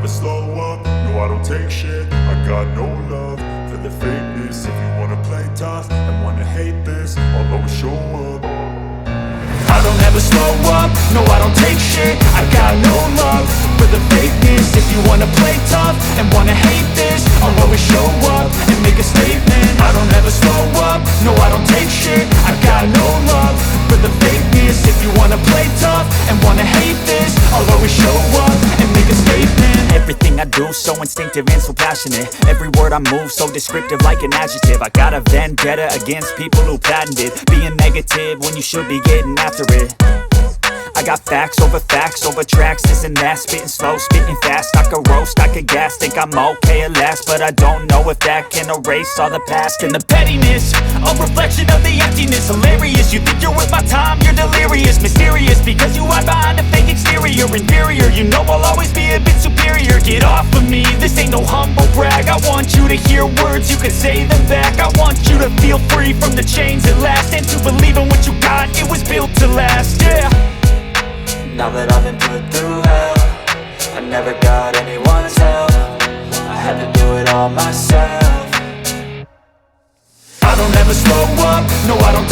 slow up, no I don't take shit. I got no love for the fakeness. If you wanna play tough and wanna hate this, I'll always show up. I don't ever slow up, no I don't take shit. I got no love for the fakeness. If you wanna play tough and wanna hate this, I'll always show up and make a statement. I don't ever slow up, no I don't take shit. I got no love for the fakeness. If you wanna play tough and wanna hate this, I'll always show up and make a statement. Everything I do so instinctive and so passionate. Every word I move so descriptive like an adjective. I got a vendetta against people who patented being negative when you should be getting after it. I got facts over tracks, this and that. Spitting slow, spitting fast, I could roast, I could gas. Think I'm okay at last, but I don't know if that can erase all the past. And the pettiness, a reflection of the emptiness. Hilarious, you think you're worth my time, you're delirious. Mysterious, because you hide behind a fake exterior. Inferior, you know I'll always be a bit superior. Get off of me, this ain't no humble brag. I want you to hear words, you can say them back. I want you to feel free from the chains at last, and to believe in what you got, it was built to last, yeah. Now that I've been put through hell, I never got anyone's help. I had to do it all myself. I don't ever slow up, no I don't